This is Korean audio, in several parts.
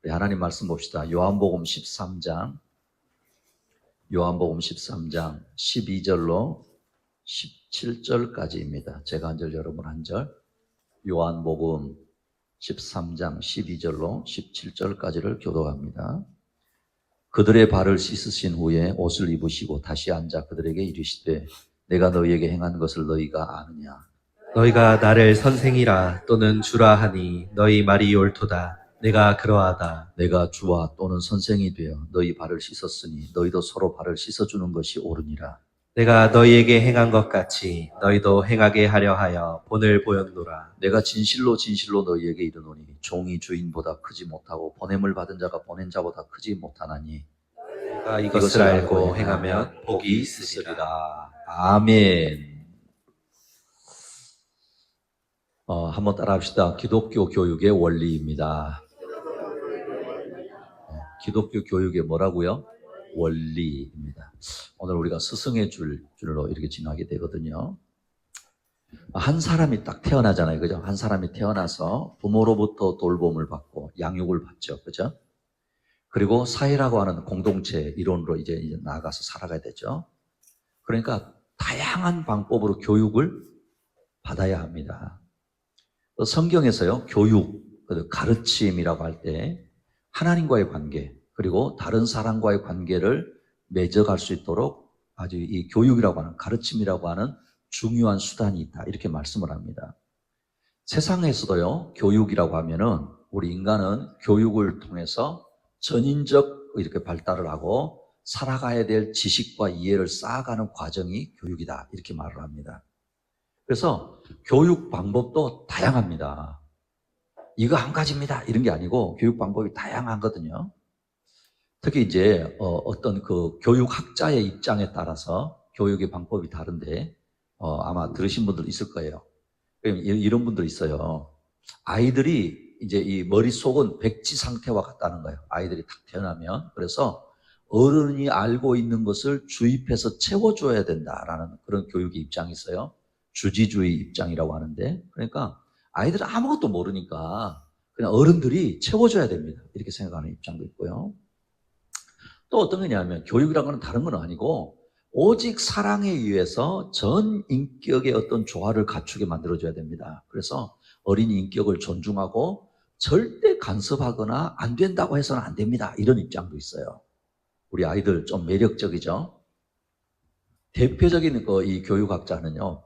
우리 하나님 말씀 봅시다. 요한복음 13장 12절로 17절까지입니다. 제가 한 절, 여러분 한 절. 요한복음 13장 12절로 17절까지를 교독합니다. 그들의 발을 씻으신 후에 옷을 입으시고 다시 앉아 그들에게 이르시되 내가 너희에게 행한 것을 너희가 아느냐? 너희가 나를 선생이라 또는 주라 하니 너희 말이 옳도다. 내가 그러하다. 내가 주와 또는 선생이 되어 너희 발을 씻었으니 너희도 서로 발을 씻어주는 것이 옳으니라. 내가 너희에게 행한 것 같이 너희도 행하게 하려 하여 본을 보였노라. 내가 진실로 진실로 너희에게 이르노니 종이 주인보다 크지 못하고 보냄을 받은 자가 보낸 자보다 크지 못하나니 내가 이것을 알고 행하면 복이 있으리라. 아멘. 한번 따라 합시다. 기독교 교육의 원리입니다. 기독교 교육의 뭐라고요? 원리입니다. 오늘 우리가 스승의 줄로 이렇게 지나게 되거든요. 한 사람이 딱 태어나잖아요. 그죠? 한 사람이 태어나서 부모로부터 돌봄을 받고 양육을 받죠. 그죠? 그리고 사회라고 하는 공동체 이론으로 이제 나아가서 살아가야 되죠. 그러니까 다양한 방법으로 교육을 받아야 합니다. 또 성경에서요, 교육, 가르침이라고 할 때 하나님과의 관계, 그리고 다른 사람과의 관계를 맺어갈 수 있도록 아주 이 교육이라고 하는, 가르침이라고 하는 중요한 수단이 있다. 이렇게 말씀을 합니다. 세상에서도요, 교육이라고 하면은 우리 인간은 교육을 통해서 전인적 이렇게 발달을 하고 살아가야 될 지식과 이해를 쌓아가는 과정이 교육이다. 이렇게 말을 합니다. 그래서 교육 방법도 다양합니다. 이거 한 가지입니다. 이런 게 아니고 교육 방법이 다양하거든요. 특히 이제 어떤 그 교육학자의 입장에 따라서 교육의 방법이 다른데 아마 들으신 분들 있을 거예요. 이런 분들 있어요. 아이들이 이제 이 머릿속은 백지 상태와 같다는 거예요. 아이들이 딱 태어나면. 그래서 어른이 알고 있는 것을 주입해서 채워줘야 된다라는 그런 교육의 입장이 있어요. 주지주의 입장이라고 하는데, 그러니까 아이들은 아무것도 모르니까 그냥 어른들이 채워줘야 됩니다. 이렇게 생각하는 입장도 있고요. 또 어떤 거냐면 교육이라는 건 다른 건 아니고 오직 사랑에 의해서 전 인격의 어떤 조화를 갖추게 만들어줘야 됩니다. 그래서 어린이 인격을 존중하고 절대 간섭하거나 안 된다고 해서는 안 됩니다. 이런 입장도 있어요. 우리 아이들 좀 매력적이죠? 대표적인 이 교육학자는요,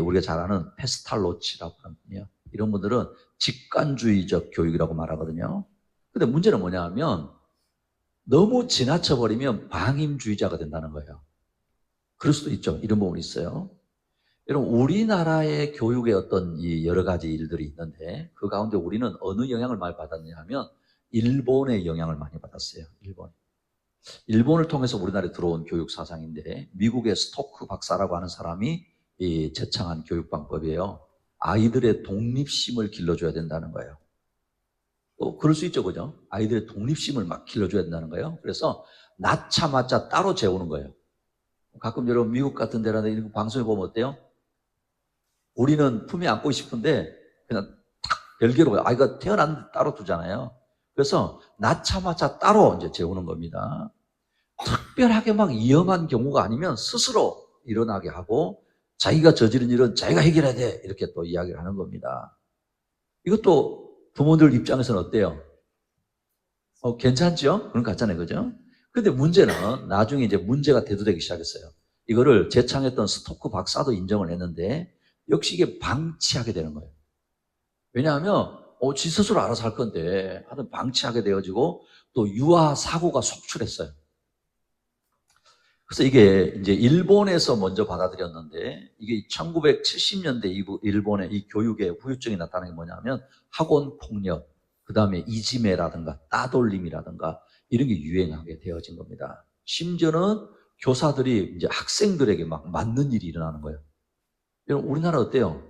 우리가 잘 아는 페스탈로치라고 하거든요. 이런 분들은 직관주의적 교육이라고 말하거든요. 근데 문제는 뭐냐 하면 너무 지나쳐버리면 방임주의자가 된다는 거예요. 그럴 수도 있죠. 이런 부분이 있어요. 여러분, 우리나라의 교육의 어떤 이 여러 가지 일들이 있는데 그 가운데 우리는 어느 영향을 많이 받았냐 하면 일본의 영향을 많이 받았어요. 일본을 통해서 우리나라에 들어온 교육 사상인데 미국의 스토크 박사라고 하는 사람이 제창한 교육 방법이에요. 아이들의 독립심을 길러줘야 된다는 거예요. 또 그럴 수 있죠, 그죠? 아이들의 독립심을 막 길러줘야 된다는 거예요. 그래서 낳자마자 따로 재우는 거예요. 가끔 여러분 미국 같은 데라든지 이런 방송에 보면 어때요? 우리는 품에 안고 싶은데 그냥 탁 별개로 아이가 태어났는데 따로 두잖아요. 그래서 낳자마자 따로 이제 재우는 겁니다. 특별하게 막 위험한 경우가 아니면 스스로 일어나게 하고 자기가 저지른 일은 자기가 해결해야 돼. 이렇게 또 이야기를 하는 겁니다. 이것도 부모들 입장에서는 어때요? 괜찮죠? 그런 거 같잖아요. 그죠? 근데 문제는 나중에 이제 문제가 대두되기 시작했어요. 이거를 제창했던 스토크 박사도 인정을 했는데 역시 이게 방치하게 되는 거예요. 왜냐하면 지 스스로 알아서 할 건데 하여튼 방치하게 되어지고 또 유아 사고가 속출했어요. 그래서 이게 이제 일본에서 먼저 받아들였는데 이게 1970년대 일본의 이 교육의 후유증이 나타나는 게 뭐냐면 학원 폭력, 그 다음에 이지메라든가 따돌림이라든가 이런 게 유행하게 되어진 겁니다. 심지어는 교사들이 이제 학생들에게 막 맞는 일이 일어나는 거예요. 여러분, 우리나라 어때요?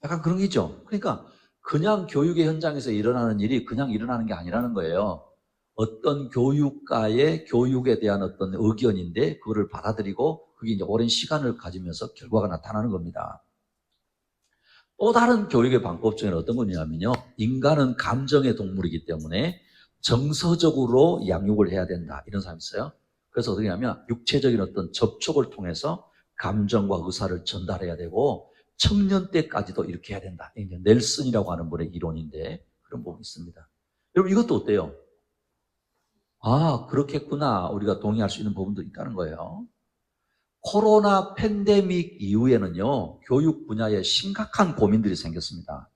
약간 그런 게 있죠. 그러니까 그냥 교육의 현장에서 일어나는 일이 그냥 일어나는 게 아니라는 거예요. 어떤 교육가의 교육에 대한 어떤 의견인데 그거를 받아들이고 그게 이제 오랜 시간을 가지면서 결과가 나타나는 겁니다. 또 다른 교육의 방법 중에는 어떤 거냐면요. 인간은 감정의 동물이기 때문에 정서적으로 양육을 해야 된다. 이런 사람이 있어요. 그래서 어떻게 하냐면 육체적인 어떤 접촉을 통해서 감정과 의사를 전달해야 되고 청년 때까지도 이렇게 해야 된다. 이게 넬슨이라고 하는 분의 이론인데 그런 부분이 있습니다. 여러분 이것도 어때요? 아, 그렇겠구나. 우리가 동의할 수 있는 부분도 있다는 거예요. 코로나 팬데믹 이후에는요, 교육 분야에 심각한 고민들이 생겼습니다.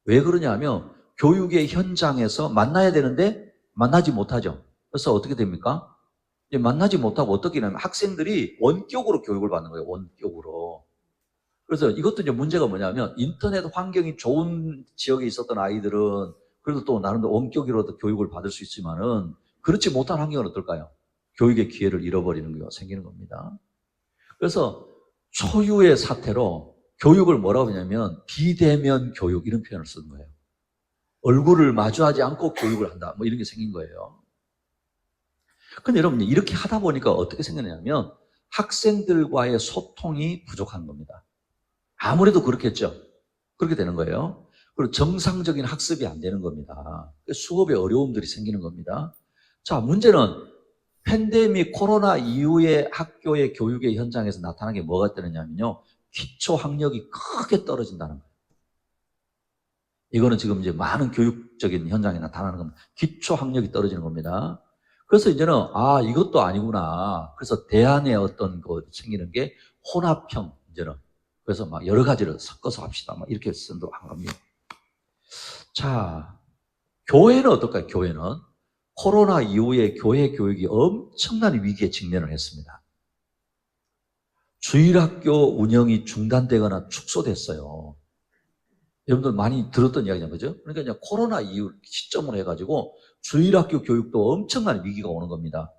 왜 그러냐 하면 교육의 현장에서 만나야 되는데 만나지 못하죠. 그래서 어떻게 됩니까? 이제 만나지 못하고 어떻게 되냐면 학생들이 원격으로 교육을 받는 거예요. 원격으로. 그래서 이것도 이제 문제가 뭐냐면 인터넷 환경이 좋은 지역에 있었던 아이들은 그래도 또 나름대로 원격으로도 교육을 받을 수 있지만은 그렇지 못한 환경은 어떨까요? 교육의 기회를 잃어버리는 경우가 생기는 겁니다. 그래서 초유의 사태로 교육을 뭐라고 하냐면 비대면 교육 이런 표현을 쓰는 거예요. 얼굴을 마주하지 않고 교육을 한다. 뭐 이런 게 생긴 거예요. 근데 여러분 이렇게 하다 보니까 어떻게 생겼냐면 학생들과의 소통이 부족한 겁니다. 아무래도 그렇겠죠. 그렇게 되는 거예요. 그리고 정상적인 학습이 안 되는 겁니다. 수업에 어려움들이 생기는 겁니다. 자, 문제는 팬데믹 코로나 이후에 학교의 교육의 현장에서 나타난 게 뭐가 되느냐면요. 기초 학력이 크게 떨어진다는 거예요. 이거는 지금 이제 많은 교육적인 현장에 나타나는 겁니다. 기초 학력이 떨어지는 겁니다. 그래서 이제는 아, 이것도 아니구나. 그래서 대안의 어떤 거 생기는 게 혼합형 이제는. 그래서 막 여러 가지를 섞어서 합시다. 막 이렇게 쓴다고 한 겁니다. 자, 교회는 어떨까요? 교회는 코로나 이후에 교회 교육이 엄청난 위기에 직면을 했습니다. 주일학교 운영이 중단되거나 축소됐어요. 여러분들 많이 들었던 이야기잖아요. 그죠? 그러니까 이제 코로나 이후 시점으로 해가지고 주일학교 교육도 엄청난 위기가 오는 겁니다.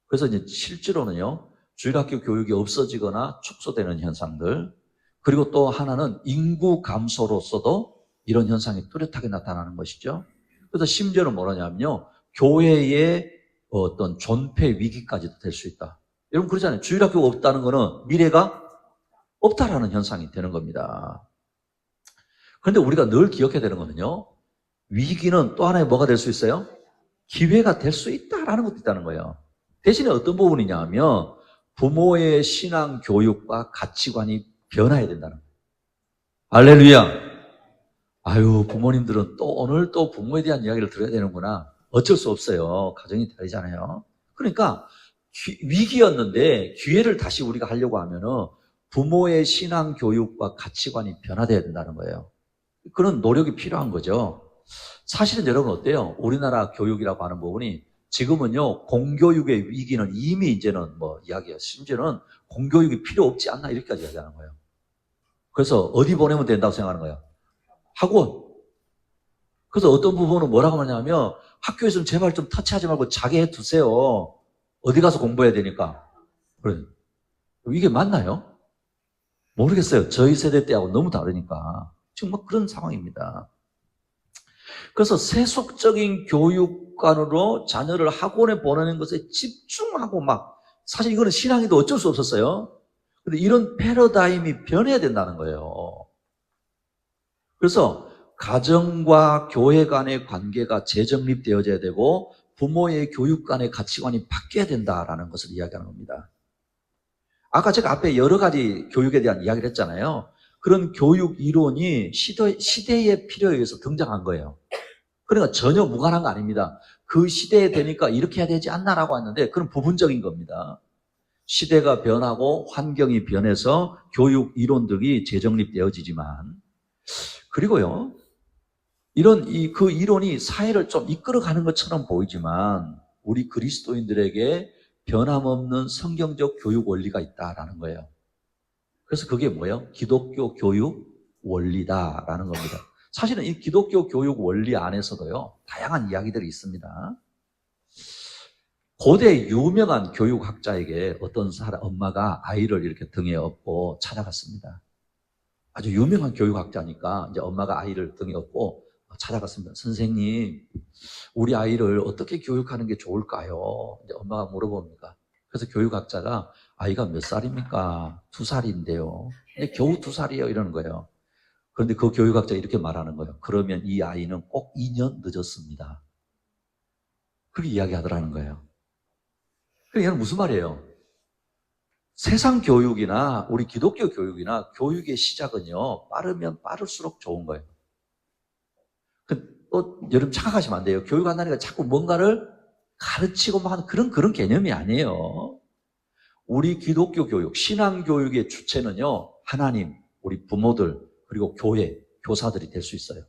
그래서 이제 실제로는요, 주일학교 교육이 없어지거나 축소되는 현상들, 그리고 또 하나는 인구 감소로서도 이런 현상이 뚜렷하게 나타나는 것이죠. 그래서 심지어는 뭐냐면요, 교회의 어떤 존폐 위기까지도 될 수 있다. 여러분 그러잖아요. 주일학교가 없다는 거는 미래가 없다라는 현상이 되는 겁니다. 그런데 우리가 늘 기억해야 되는 거는요, 위기는 또 하나의 뭐가 될 수 있어요? 기회가 될 수 있다라는 것도 있다는 거예요. 대신에 어떤 부분이냐 하면 부모의 신앙 교육과 가치관이 변화해야 된다는 거예요. 할렐루야. 아유, 부모님들은 또 오늘 또 부모에 대한 이야기를 들어야 되는구나. 어쩔 수 없어요. 가정이 다르잖아요. 그러니까 위기였는데 기회를 다시 우리가 하려고 하면은 부모의 신앙 교육과 가치관이 변화돼야 된다는 거예요. 그런 노력이 필요한 거죠. 사실은 여러분 어때요? 우리나라 교육이라고 하는 부분이 지금은요, 공교육의 위기는 이미 이제는 뭐 이야기해요. 심지어는 공교육이 필요 없지 않나 이렇게까지 이야기하는 거예요. 그래서 어디 보내면 된다고 생각하는 거예요? 학원. 그래서 어떤 부분은 뭐라고 하냐면 학교에서 좀 제발 좀 터치하지 말고 자게 해두세요. 어디 가서 공부해야 되니까. 그래. 이게 맞나요? 모르겠어요. 저희 세대 때하고 너무 다르니까. 지금 뭐 그런 상황입니다. 그래서 세속적인 교육관으로 자녀를 학원에 보내는 것에 집중하고 막, 사실 이거는 신앙에도 어쩔 수 없었어요. 근데 이런 패러다임이 변해야 된다는 거예요. 그래서 가정과 교회 간의 관계가 재정립되어져야 되고 부모의 교육 간의 가치관이 바뀌어야 된다라는 것을 이야기하는 겁니다. 아까 제가 앞에 여러 가지 교육에 대한 이야기를 했잖아요. 그런 교육 이론이 시대의 필요에 의해서 등장한 거예요. 그러니까 전혀 무관한 거 아닙니다. 그 시대에 되니까 이렇게 해야 되지 않나라고 했는데 그건 부분적인 겁니다. 시대가 변하고 환경이 변해서 교육 이론들이 재정립되어지지만, 그리고요, 그 이론이 사회를 좀 이끌어가는 것처럼 보이지만 우리 그리스도인들에게 변함없는 성경적 교육 원리가 있다라는 거예요. 그래서 그게 뭐예요? 기독교 교육 원리다라는 겁니다. 사실은 이 기독교 교육 원리 안에서도요, 다양한 이야기들이 있습니다. 고대 유명한 교육학자에게 어떤 사람, 엄마가 아이를 이렇게 등에 업고 찾아갔습니다. 아주 유명한 교육학자니까 이제 엄마가 아이를 등에 업고 찾아갔습니다. 선생님, 우리 아이를 어떻게 교육하는 게 좋을까요? 이제 엄마가 물어봅니다. 그래서 교육학자가 아이가 몇 살입니까? 2살인데요. 겨우 2살이에요. 이러는 거예요. 그런데 그 교육학자가 이렇게 말하는 거예요. 그러면 이 아이는 꼭 2년 늦었습니다. 그렇게 이야기하더라는 거예요. 그러니까 얘는 무슨 말이에요? 세상 교육이나 우리 기독교 교육이나 교육의 시작은요, 빠르면 빠를수록 좋은 거예요. 또 여러분 착각하시면 안 돼요. 교육한다니까 자꾸 뭔가를 가르치고 막 하는 그런 개념이 아니에요. 우리 기독교 교육, 신앙 교육의 주체는요, 하나님, 우리 부모들, 그리고 교회, 교사들이 될 수 있어요.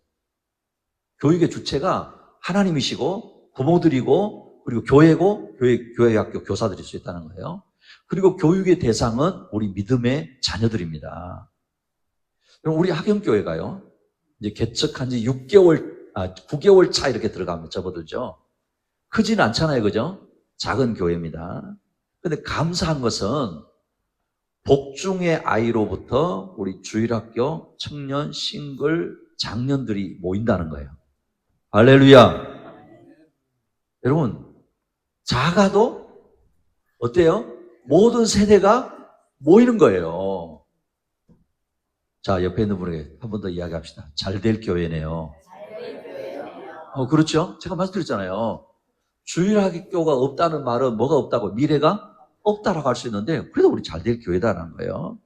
교육의 주체가 하나님이시고 부모들이고 그리고 교회고 교회 학교 교사들일 수 있다는 거예요. 그리고 교육의 대상은 우리 믿음의 자녀들입니다. 그럼 우리 학영교회가요, 이제 개척한 지 9개월 차 이렇게 들어가면 접어들죠. 크지는 않잖아요, 그죠? 작은 교회입니다. 근데 감사한 것은 복중의 아이로부터 우리 주일학교 청년, 싱글, 장년들이 모인다는 거예요. 할렐루야. 여러분, 작아도 어때요? 모든 세대가 모이는 거예요. 자, 옆에 있는 분에게 한 번 더 이야기합시다. 잘 될 교회네요. 그렇죠? 제가 말씀드렸잖아요. 주일학교가 없다는 말은 뭐가 없다고? 미래가 없다라고 할 수 있는데, 그래도 우리 잘 될 교회다라는 거예요.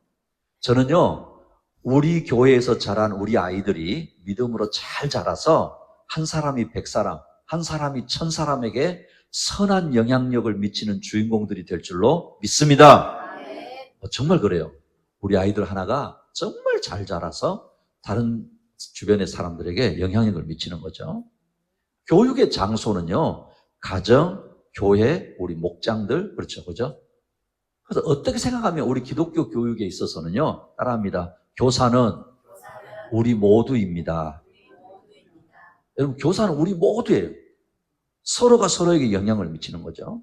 저는요, 우리 교회에서 자란 우리 아이들이 믿음으로 잘 자라서 한 사람이 100사람, 한 사람이 1000사람에게 선한 영향력을 미치는 주인공들이 될 줄로 믿습니다. 정말 그래요. 우리 아이들 하나가 정말 잘 자라서 다른 주변의 사람들에게 영향력을 미치는 거죠. 교육의 장소는요, 가정, 교회, 우리 목장들, 그렇죠, 그죠? 그래서 어떻게 생각하면 우리 기독교 교육에 있어서는요, 따라합니다. 교사는 우리 모두입니다. 여러분, 교사는 우리 모두예요. 서로가 서로에게 영향을 미치는 거죠.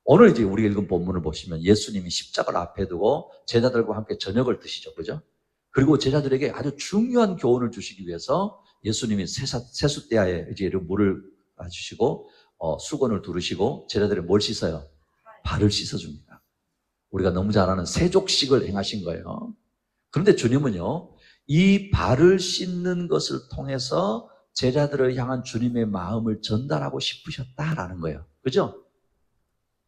오늘 이제 우리가 읽은 본문을 보시면 예수님이 십자가를 앞에 두고 제자들과 함께 저녁을 드시죠, 그죠? 그리고 제자들에게 아주 중요한 교훈을 주시기 위해서 예수님이 세숫대야에 이제 물을 주시고 수건을 두르시고 제자들의 뭘 씻어요? 발을 씻어줍니다. 우리가 너무 잘 아는 세족식을 행하신 거예요. 그런데 주님은요, 이 발을 씻는 것을 통해서 제자들을 향한 주님의 마음을 전달하고 싶으셨다라는 거예요. 그죠?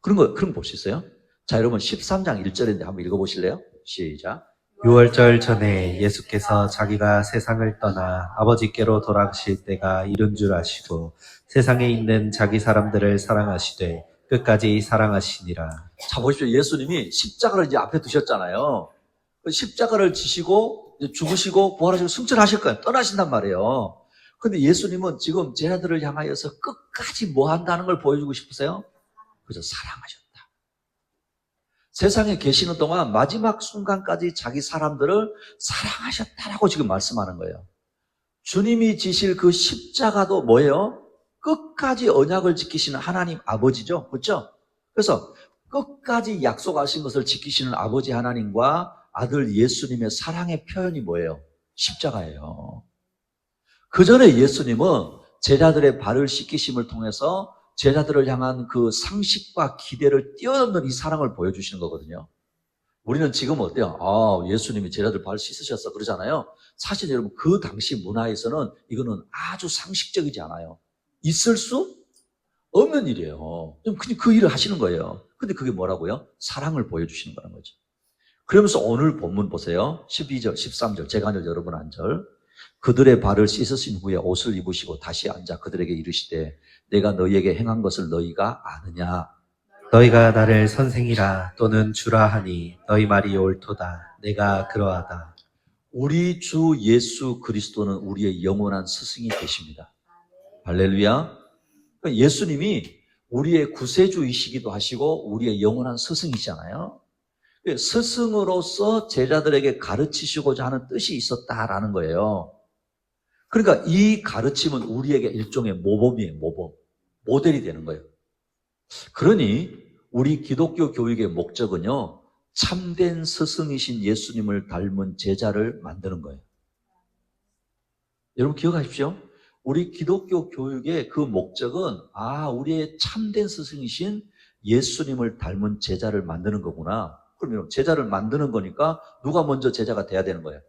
그런 거 볼 수 있어요? 자, 여러분 13장 1절인데 한번 읽어보실래요? 시작. 6월절 전에 예수께서 자기가 세상을 떠나 아버지께로 돌아가실 때가 이른 줄 아시고 세상에 있는 자기 사람들을 사랑하시되 끝까지 사랑하시니라. 자, 보십시오. 예수님이 십자가를 이제 앞에 두셨잖아요. 십자가를 지시고 죽으시고 부활하시고 승천하실 거예요. 떠나신단 말이에요. 근데 예수님은 지금 제자들을 향하여서 끝까지 뭐 한다는 걸 보여주고 싶으세요? 그죠? 사랑하셨다. 세상에 계시는 동안 마지막 순간까지 자기 사람들을 사랑하셨다라고 지금 말씀하는 거예요. 주님이 지실 그 십자가도 뭐예요? 끝까지 언약을 지키시는 하나님 아버지죠. 그렇죠? 그래서 끝까지 약속하신 것을 지키시는 아버지 하나님과 아들 예수님의 사랑의 표현이 뭐예요? 십자가예요. 그 전에 예수님은 제자들의 발을 씻기심을 통해서 제자들을 향한 그 상식과 기대를 뛰어넘는 이 사랑을 보여주시는 거거든요. 우리는 지금 어때요? 예수님이 제자들 발 씻으셨어 그러잖아요. 사실 여러분 그 당시 문화에서는 이거는 아주 상식적이지 않아요. 있을 수 없는 일이에요. 그냥 그 일을 하시는 거예요. 근데 그게 뭐라고요? 사랑을 보여주시는 거라는 거죠. 그러면서 오늘 본문 보세요. 12절, 13절, 제가 한 절, 여러분 한 절. 그들의 발을 씻으신 후에 옷을 입으시고 다시 앉아 그들에게 이르시되 내가 너희에게 행한 것을 너희가 아느냐? 너희가 나를 선생이라 또는 주라 하니 너희 말이 옳도다. 내가 그러하다. 우리 주 예수 그리스도는 우리의 영원한 스승이 되십니다. 할렐루야. 예수님이 우리의 구세주이시기도 하시고 우리의 영원한 스승이잖아요. 스승으로서 제자들에게 가르치시고자 하는 뜻이 있었다라는 거예요. 그러니까 이 가르침은 우리에게 일종의 모범이에요. 모범. 모델이 되는 거예요. 그러니 우리 기독교 교육의 목적은요, 참된 스승이신 예수님을 닮은 제자를 만드는 거예요. 여러분 기억하십시오. 우리 기독교 교육의 그 목적은 우리의 참된 스승이신 예수님을 닮은 제자를 만드는 거구나. 그러면 제자를 만드는 거니까 누가 먼저 제자가 돼야 되는 거예요?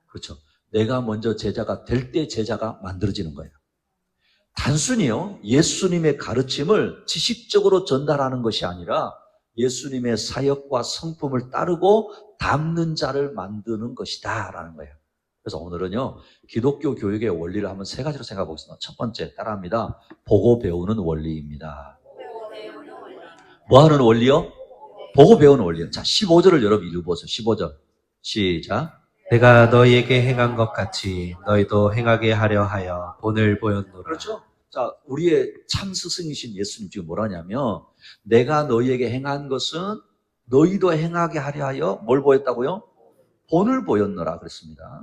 그렇죠. 내가 먼저 제자가 될 때 제자가 만들어지는 거예요. 단순히요, 예수님의 가르침을 지식적으로 전달하는 것이 아니라 예수님의 사역과 성품을 따르고 닮는 자를 만드는 것이다 라는 거예요. 그래서 오늘은요, 기독교 교육의 원리를 한번 세 가지로 생각해 보겠습니다. 첫 번째, 따라합니다. 보고 배우는 원리입니다. 뭐 하는 원리요? 보고 배우는 원리요. 자, 15절을 여러분 읽어보세요. 15절. 시작. 내가 너희에게 행한 것 같이 너희도 행하게 하려 하여 본을 보였노라. 그렇죠? 자, 우리의 참 스승이신 예수님 지금 뭐라냐면, 내가 너희에게 행한 것은 너희도 행하게 하려 하여 뭘 보였다고요? 본을 보였노라 그랬습니다.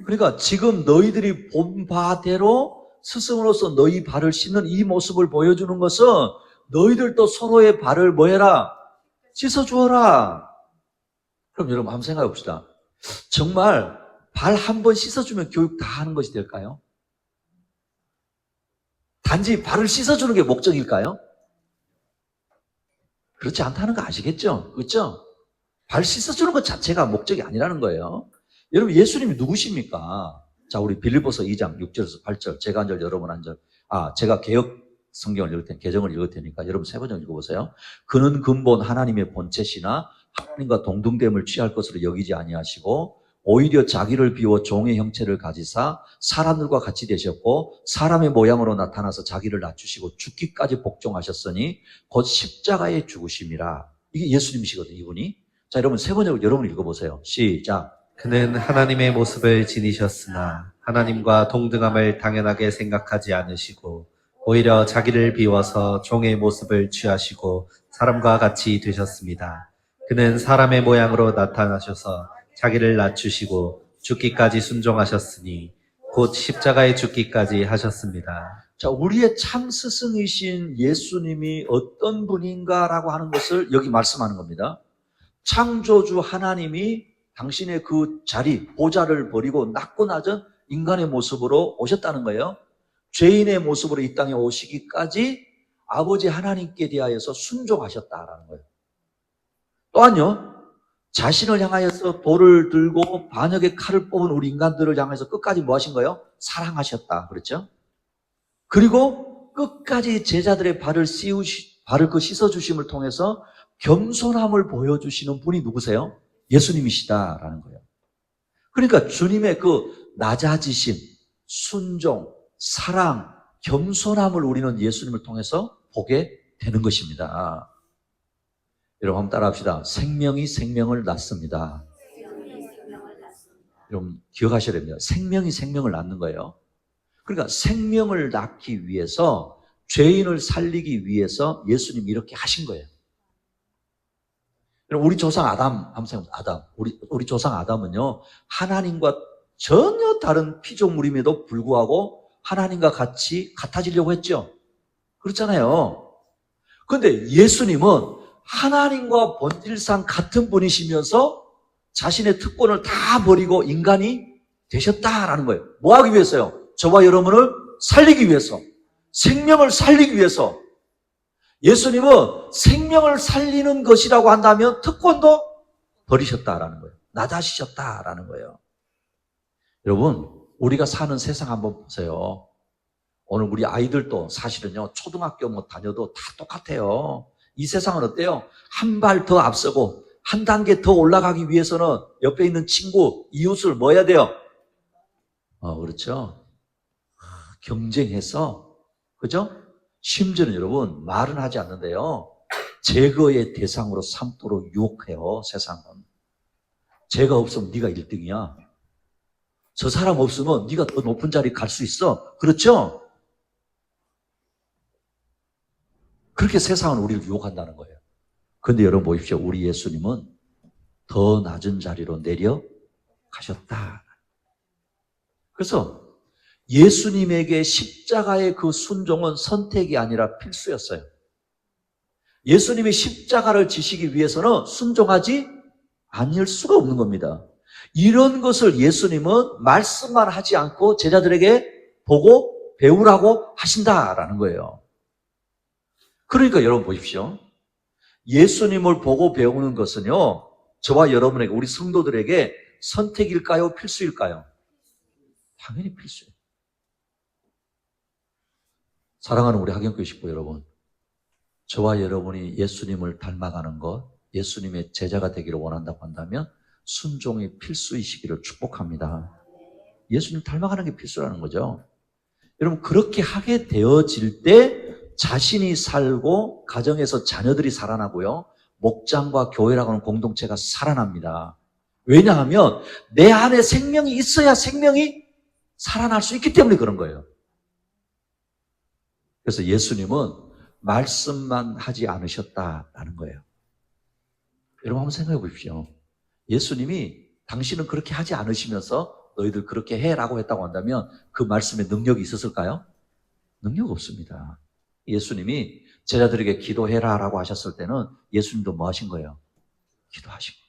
그러니까 지금 너희들이 본 바대로 스승으로서 너희 발을 씻는 이 모습을 보여주는 것은 너희들도 서로의 발을 뭐 해라? 씻어주어라. 그럼 여러분 한번 생각해 봅시다. 정말 발 한 번 씻어주면 교육 다 하는 것이 될까요? 단지 발을 씻어주는 게 목적일까요? 그렇지 않다는 거 아시겠죠? 그렇죠? 발 씻어주는 것 자체가 목적이 아니라는 거예요. 여러분, 예수님이 누구십니까? 자, 우리 빌립보서 2장 6절에서 8절, 제가 한 절, 여러분 한 절. 제가 개역 성경을 읽을 테니까, 개정을 읽을 테니까 여러분 세 번 정도 읽어보세요. 그는 근본 하나님의 본체시나 하나님과 동등됨을 취할 것으로 여기지 아니하시고 오히려 자기를 비워 종의 형체를 가지사 사람들과 같이 되셨고 사람의 모양으로 나타나서 자기를 낮추시고 죽기까지 복종하셨으니 곧 십자가에 죽으심이라. 이게 예수님이시거든요, 이분이. 자, 여러분 세 번째로 여러분 읽어보세요. 시작. 그는 하나님의 모습을 지니셨으나 하나님과 동등함을 당연하게 생각하지 않으시고 오히려 자기를 비워서 종의 모습을 취하시고 사람과 같이 되셨습니다. 그는 사람의 모양으로 나타나셔서 자기를 낮추시고 죽기까지 순종하셨으니 곧 십자가에 죽기까지 하셨습니다. 자, 우리의 참 스승이신 예수님이 어떤 분인가라고 하는 것을 여기 말씀하는 겁니다. 창조주 하나님이 당신의 그 자리, 보좌를 버리고 낮고 낮은 인간의 모습으로 오셨다는 거예요. 죄인의 모습으로 이 땅에 오시기까지 아버지 하나님께 대하여서 순종하셨다라는 거예요. 또한요, 자신을 향하여서 돌을 들고 반역의 칼을 뽑은 우리 인간들을 향해서 끝까지 뭐 하신 거예요? 사랑하셨다. 그렇죠? 그리고 끝까지 제자들의 발을 씻어주심을 통해서 겸손함을 보여주시는 분이 누구세요? 예수님이시다라는 거예요. 그러니까 주님의 그 낮아지심, 순종, 사랑, 겸손함을 우리는 예수님을 통해서 보게 되는 것입니다. 여러분 한번 따라합시다. 생명이 생명을 낳습니다. 여러분 기억하셔야 됩니다. 생명이 생명을 낳는 거예요. 그러니까 생명을 낳기 위해서, 죄인을 살리기 위해서 예수님이 이렇게 하신 거예요. 우리 조상 아담, 한번 생각해보세요. 아담. 우리 조상 아담은요, 하나님과 전혀 다른 피조물임에도 불구하고 하나님과 같이 같아지려고 했죠. 그렇잖아요. 그런데 예수님은 하나님과 본질상 같은 분이시면서 자신의 특권을 다 버리고 인간이 되셨다라는 거예요. 뭐 하기 위해서요? 저와 여러분을 살리기 위해서, 생명을 살리기 위해서. 예수님은 생명을 살리는 것이라고 한다면 특권도 버리셨다라는 거예요. 낮아지셨다라는 거예요. 여러분, 우리가 사는 세상 한번 보세요. 오늘 우리 아이들도 사실은요, 초등학교 뭐 다녀도 다 똑같아요. 이 세상은 어때요? 한 발 더 앞서고 한 단계 더 올라가기 위해서는 옆에 있는 친구, 이웃을 뭐 해야 돼요? 그렇죠. 경쟁해서, 그죠? 심지어는 여러분, 말은 하지 않는데요, 제거의 대상으로 삼도록 유혹해요, 세상은. 제가 없으면 네가 1등이야. 저 사람 없으면 네가 더 높은 자리 갈 수 있어. 그렇죠? 그렇게 세상은 우리를 유혹한다는 거예요. 그런데 여러분 보십시오. 우리 예수님은 더 낮은 자리로 내려가셨다. 그래서 예수님에게 십자가의 그 순종은 선택이 아니라 필수였어요. 예수님이 십자가를 지시기 위해서는 순종하지 않을 수가 없는 겁니다. 이런 것을 예수님은 말씀만 하지 않고 제자들에게 보고 배우라고 하신다라는 거예요. 그러니까 여러분 보십시오. 예수님을 보고 배우는 것은요, 저와 여러분에게, 우리 성도들에게 선택일까요? 필수일까요? 당연히 필수예요. 사랑하는 우리 학연교회 식구 여러분, 저와 여러분이 예수님을 닮아가는 것, 예수님의 제자가 되기를 원한다고 한다면 순종이 필수이시기를 축복합니다. 예수님 닮아가는 게 필수라는 거죠. 여러분, 그렇게 하게 되어질 때 자신이 살고 가정에서 자녀들이 살아나고요, 목장과 교회라고 하는 공동체가 살아납니다. 왜냐하면 내 안에 생명이 있어야 생명이 살아날 수 있기 때문에 그런 거예요. 그래서 예수님은 말씀만 하지 않으셨다라는 거예요. 여러분 한번 생각해 보십시오. 예수님이 당신은 그렇게 하지 않으시면서 너희들 그렇게 해라고 했다고 한다면 그 말씀에 능력이 있었을까요? 능력 없습니다. 예수님이 제자들에게 기도해라라고 하셨을 때는 예수님도 뭐 하신 거예요? 기도하신 거예요.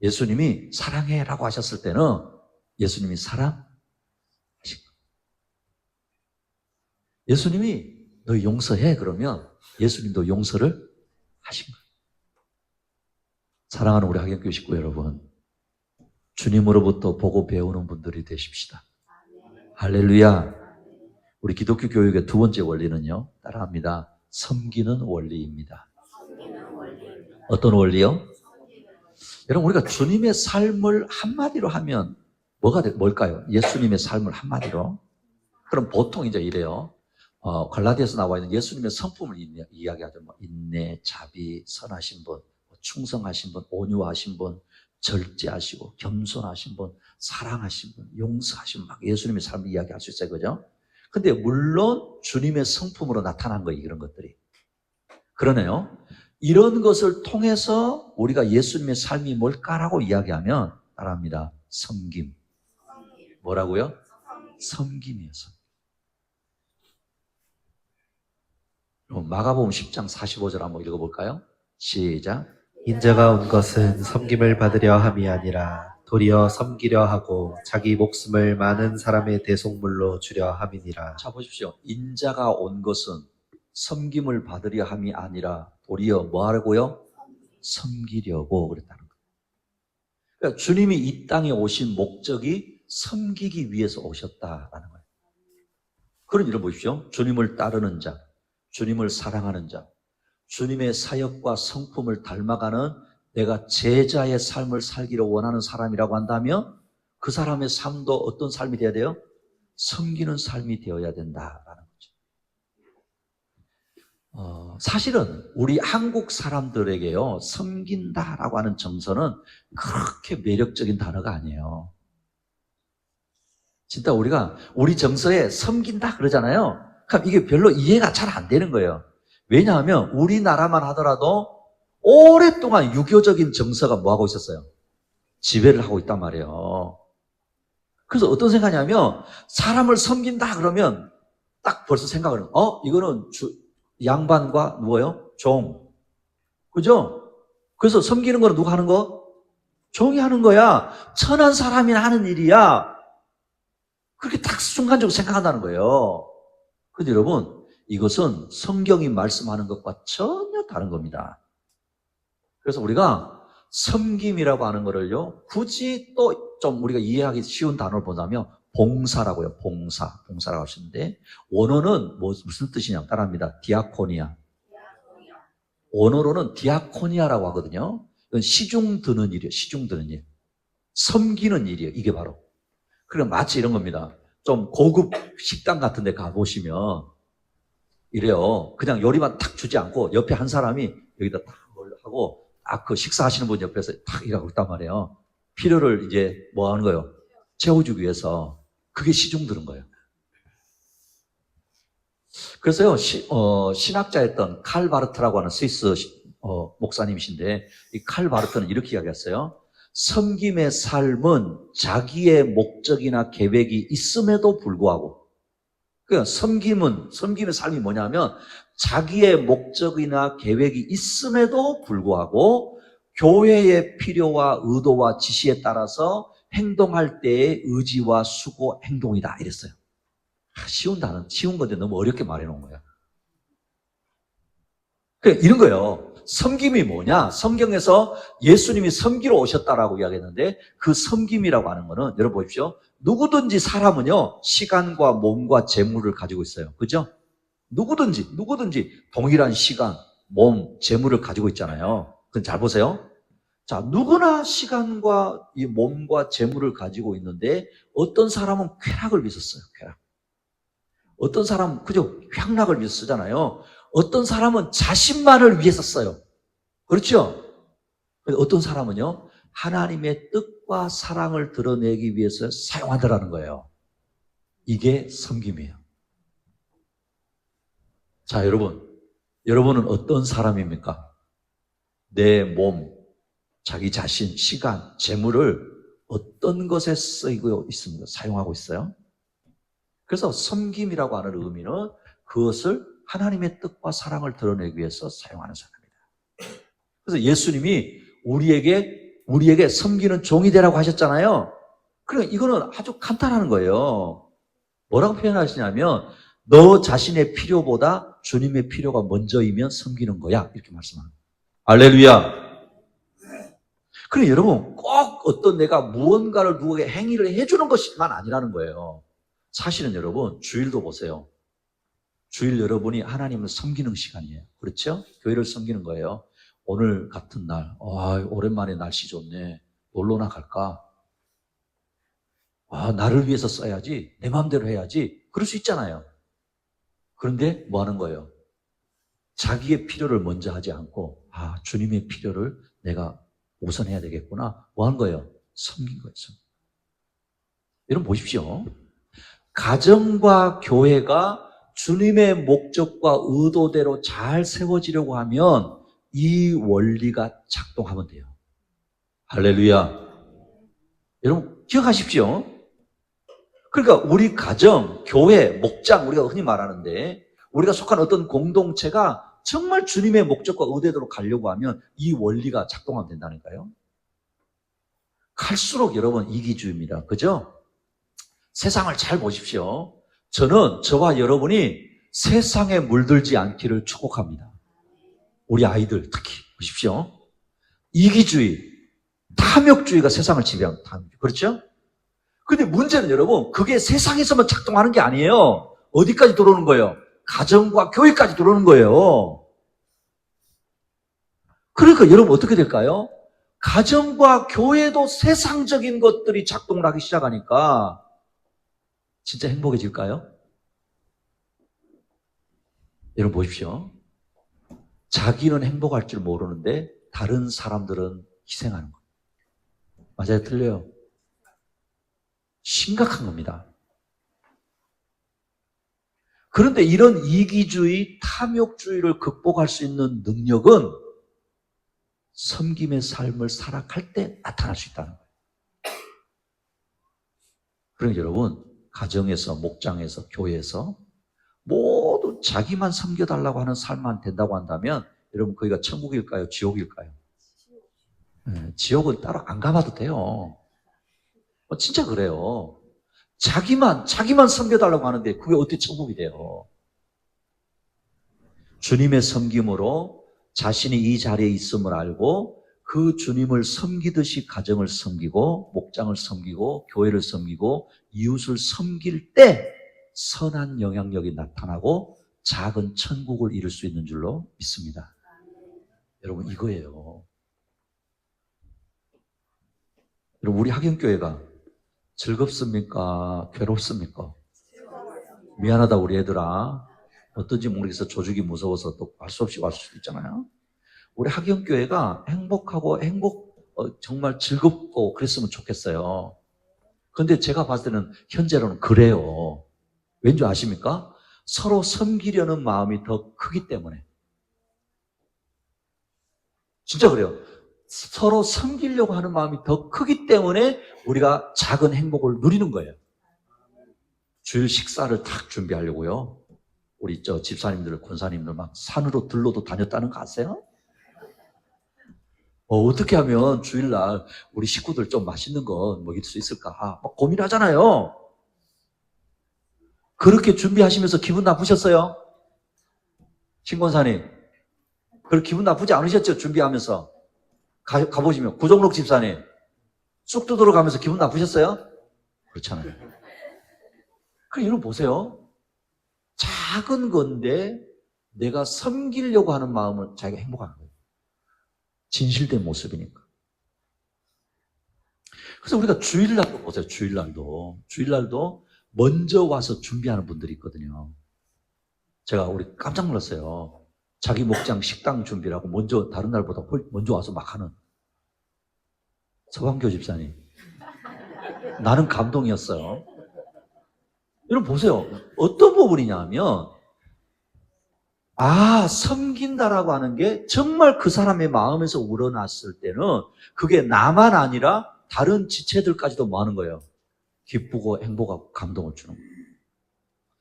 예수님이 사랑해라고 하셨을 때는 예수님이 사랑하신 거예요. 예수님이 너 용서해 그러면 예수님도 용서를 하신 거예요. 사랑하는 우리 학연교회 식구 여러분, 주님으로부터 보고 배우는 분들이 되십시다. 할렐루야. 우리 기독교 교육의 두 번째 원리는요, 따라합니다. 섬기는 원리입니다. 어떤 원리요? 여러분, 우리가 주님의 삶을 한마디로 하면 뭘까요? 예수님의 삶을 한마디로? 그럼 보통 이제 이래요. 갈라디아서 나와 있는 예수님의 성품을 이야기하죠. 인내, 자비, 선하신 분, 충성하신 분, 온유하신 분, 절제하시고 겸손하신 분, 사랑하신 분, 용서하신 분, 막 예수님의 삶을 이야기할 수 있어요. 그죠? 근데 물론 주님의 성품으로 나타난 거예요, 이런 것들이. 그러네요. 이런 것을 통해서 우리가 예수님의 삶이 뭘까라고 이야기하면 따라합니다. 섬김. 뭐라고요? 섬김이에요. 마가복음 10장 45절 한번 읽어볼까요? 시작. 인자가 온 것은 섬김을 받으려 함이 아니라 도리어 섬기려 하고 자기 목숨을 많은 사람의 대속물로 주려 함이니라. 자 보십시오. 인자가 온 것은 섬김을 받으려 함이 아니라 도리어 뭐 하려고요? 섬기려고 그랬다는 거예요. 그러니까 주님이 이 땅에 오신 목적이 섬기기 위해서 오셨다라는 거예요. 그런 일을 보십시오. 주님을 따르는 자, 주님을 사랑하는 자, 주님의 사역과 성품을 닮아가는 내가 제자의 삶을 살기를 원하는 사람이라고 한다면 그 사람의 삶도 어떤 삶이 되어야 돼요? 섬기는 삶이 되어야 된다라는 거죠. 사실은 우리 한국 사람들에게요, 섬긴다라고 하는 정서는 그렇게 매력적인 단어가 아니에요. 진짜 우리 정서에 섬긴다 그러잖아요. 그럼 이게 별로 이해가 잘 안 되는 거예요. 왜냐하면 우리나라만 하더라도 오랫동안 유교적인 정서가 뭐하고 있었어요? 지배를 하고 있단 말이에요. 그래서 어떤 생각이냐면 사람을 섬긴다 그러면 딱 벌써 생각을 해요. 이거는 양반과 누구예요? 종. 그죠? 그래서 섬기는 거는 누가 하는 거? 종이 하는 거야. 천한 사람이 하는 일이야. 그렇게 딱 순간적으로 생각한다는 거예요. 그런데 여러분, 이것은 성경이 말씀하는 것과 전혀 다른 겁니다. 그래서 우리가 섬김이라고 하는 거를요, 굳이 또 좀 우리가 이해하기 쉬운 단어를 보자면 봉사라고요. 봉사라고 하시는데 원어는 무슨 뜻이냐 따라합니다. 디아코니아. 원어로는 디아코니아라고 하거든요. 이건 시중 드는 일이에요. 시중 드는 일. 섬기는 일이에요. 이게 바로. 그럼 마치 이런 겁니다. 좀 고급 식당 같은 데 가보시면 이래요. 그냥 요리만 탁 주지 않고 옆에 한 사람이 여기다 딱 하고 딱 그 식사하시는 분 옆에서 탁 일하고 있단 말이에요. 필요를 이제 뭐 하는 거예요? 채워주기 위해서. 그게 시중 드는 거예요. 그래서요, 신학자였던 칼 바르트라고 하는 스위스 목사님이신데 이 칼 바르트는 이렇게 이야기했어요. 섬김의 삶은 자기의 목적이나 계획이 있음에도 불구하고, 그러니까 섬김의 삶이 뭐냐면 자기의 목적이나 계획이 있음에도 불구하고 교회의 필요와 의도와 지시에 따라서 행동할 때의 의지와 수고, 행동이다 이랬어요. 쉬운 건데 너무 어렵게 말해놓은 거예요. 그러니까 이런 거예요. 섬김이 뭐냐? 성경에서 예수님이 섬기러 오셨다라고 이야기했는데 그 섬김이라고 하는 거는 여러분 보십시오. 누구든지 사람은요, 시간과 몸과 재물을 가지고 있어요. 그죠? 누구든지 동일한 시간, 몸, 재물을 가지고 있잖아요. 그건 잘 보세요. 자, 누구나 시간과 이 몸과 재물을 가지고 있는데 어떤 사람은 쾌락을 위해서 써요. 쾌락. 어떤 사람은 그죠? 향락을 위해서 쓰잖아요. 어떤 사람은 자신만을 위해서 써요. 그렇죠? 어떤 사람은요, 하나님의 뜻과 사랑을 드러내기 위해서 사용하더라는 거예요. 이게 섬김이에요. 자, 여러분은 어떤 사람입니까? 내 몸, 자기 자신, 시간, 재물을 어떤 것에 쓰이고 있습니까? 사용하고 있어요? 그래서 섬김이라고 하는 의미는 그것을 하나님의 뜻과 사랑을 드러내기 위해서 사용하는 사람입니다. 그래서 예수님이 우리에게 섬기는 종이 되라고 하셨잖아요. 그러니까 이거는 아주 간단한 거예요. 뭐라고 표현하시냐면 너 자신의 필요보다 주님의 필요가 먼저이면 섬기는 거야. 이렇게 말씀합니다. 할렐루야. 그러니까 여러분 꼭 어떤 내가 무언가를 누구에게 행위를 해주는 것만 아니라는 거예요. 사실은 여러분 주일도 보세요. 주일 여러분이 하나님을 섬기는 시간이에요. 그렇죠? 교회를 섬기는 거예요. 오늘 같은 날, 오랜만에 날씨 좋네. 놀러나 갈까? 나를 위해서 써야지. 내 마음대로 해야지. 그럴 수 있잖아요. 그런데 뭐 하는 거예요? 자기의 필요를 먼저 하지 않고 주님의 필요를 내가 우선해야 되겠구나. 뭐 하는 거예요? 섬긴 거예요. 여러분 보십시오. 가정과 교회가 주님의 목적과 의도대로 잘 세워지려고 하면 이 원리가 작동하면 돼요. 할렐루야. 여러분 기억하십시오. 그러니까 우리 가정, 교회, 목장 우리가 흔히 말하는데 우리가 속한 어떤 공동체가 정말 주님의 목적과 의도대로 가려고 하면 이 원리가 작동하면 된다니까요. 갈수록 여러분 이기주의입니다. 그죠? 세상을 잘 보십시오. 저는 저와 여러분이 세상에 물들지 않기를 축복합니다. 우리 아이들 특히 보십시오. 이기주의, 탐욕주의가 세상을 지배하는 탐욕. 그렇죠? 근데 문제는 여러분 그게 세상에서만 작동하는 게 아니에요. 어디까지 들어오는 거예요? 가정과 교회까지 들어오는 거예요. 그러니까 여러분 어떻게 될까요? 가정과 교회도 세상적인 것들이 작동을 하기 시작하니까 진짜 행복해질까요? 여러분 보십시오. 자기는 행복할 줄 모르는데 다른 사람들은 희생하는 거예요. 맞아요? 틀려요? 심각한 겁니다. 그런데 이런 이기주의, 탐욕주의를 극복할 수 있는 능력은 섬김의 삶을 살아갈 때 나타날 수 있다는 거예요. 그러니까 여러분 가정에서, 목장에서, 교회에서 모두 자기만 섬겨달라고 하는 삶만 된다고 한다면 여러분 거기가 천국일까요? 지옥일까요? 네, 지옥은 따로 안 가봐도 돼요. 진짜 그래요. 자기만 섬겨달라고 하는데 그게 어떻게 천국이 돼요? 주님의 섬김으로 자신이 이 자리에 있음을 알고 그 주님을 섬기듯이 가정을 섬기고 목장을 섬기고 교회를 섬기고 이웃을 섬길 때 선한 영향력이 나타나고 작은 천국을 이룰 수 있는 줄로 믿습니다. 여러분 이거예요. 여러분 우리 학연교회가 즐겁습니까? 괴롭습니까? 미안하다 우리 애들아. 어떤지 모르겠어. 조직이 무서워서 또 할 수 없이 왔을 수도 있잖아요. 우리 학연교회가 행복하고 정말 즐겁고 그랬으면 좋겠어요. 그런데 제가 봤을 때는 현재로는 그래요. 왠지 아십니까? 서로 섬기려는 마음이 더 크기 때문에. 진짜 그래요. 서로 섬기려고 하는 마음이 더 크기 때문에 우리가 작은 행복을 누리는 거예요. 주일 식사를 딱 준비하려고요. 우리 집사님들, 권사님들 막 산으로 들러도 다녔다는 거 아세요? 어떻게 하면 주일날 우리 식구들 좀 맛있는 거 먹일 수 있을까? 막 고민하잖아요. 그렇게 준비하시면서 기분 나쁘셨어요? 신권사님. 그걸 기분 나쁘지 않으셨죠? 준비하면서. 가보시면. 구종록 집사님. 쑥 뜯어가면서 기분 나쁘셨어요? 그렇잖아요. 그럼 여러분 보세요. 작은 건데 내가 섬기려고 하는 마음은 자기가 행복한 거예요. 진실된 모습이니까. 그래서 우리가 주일날도 보세요. 주일날도 먼저 와서 준비하는 분들이 있거든요. 제가 우리 깜짝 놀랐어요. 자기 목장 식당 준비라고 먼저 다른 날보다 먼저 와서 막 하는 서방교 집사님. 나는 감동이었어요. 여러분 보세요. 어떤 부분이냐면 섬긴다라고 하는 게 정말 그 사람의 마음에서 우러났을 때는 그게 나만 아니라 다른 지체들까지도 뭐 하는 거예요? 기쁘고 행복하고 감동을 주는 거예요.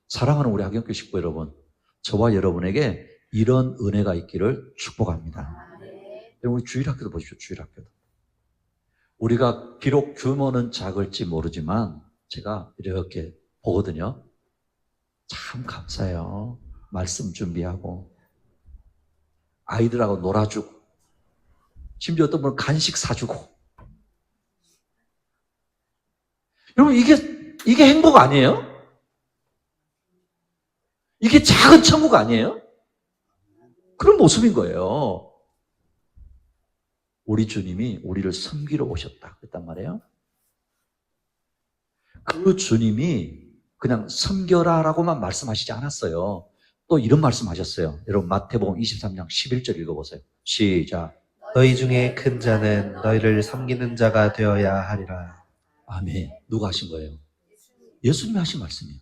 사랑하는 우리 학연교 식구 여러분, 저와 여러분에게 이런 은혜가 있기를 축복합니다. 우리 주일학교도 보십시오. 주일학교도. 우리가 비록 규모는 작을지 모르지만 제가 이렇게 보거든요. 참 감사해요. 말씀 준비하고 아이들하고 놀아주고 심지어 어떤 분은 간식 사주고. 여러분 이게 행복 아니에요? 이게 작은 천국 아니에요? 그런 모습인 거예요. 우리 주님이 우리를 섬기러 오셨다 그랬단 말이에요. 그 주님이 그냥 섬겨라라고만 말씀하시지 않았어요. 또 이런 말씀하셨어요. 여러분 마태복음 23장 11절 읽어보세요. 시작. 너희 중에 큰 자는 너희를 섬기는 자가 되어야 하리라. 아멘. 누가 하신 거예요? 예수님이 하신 말씀이에요.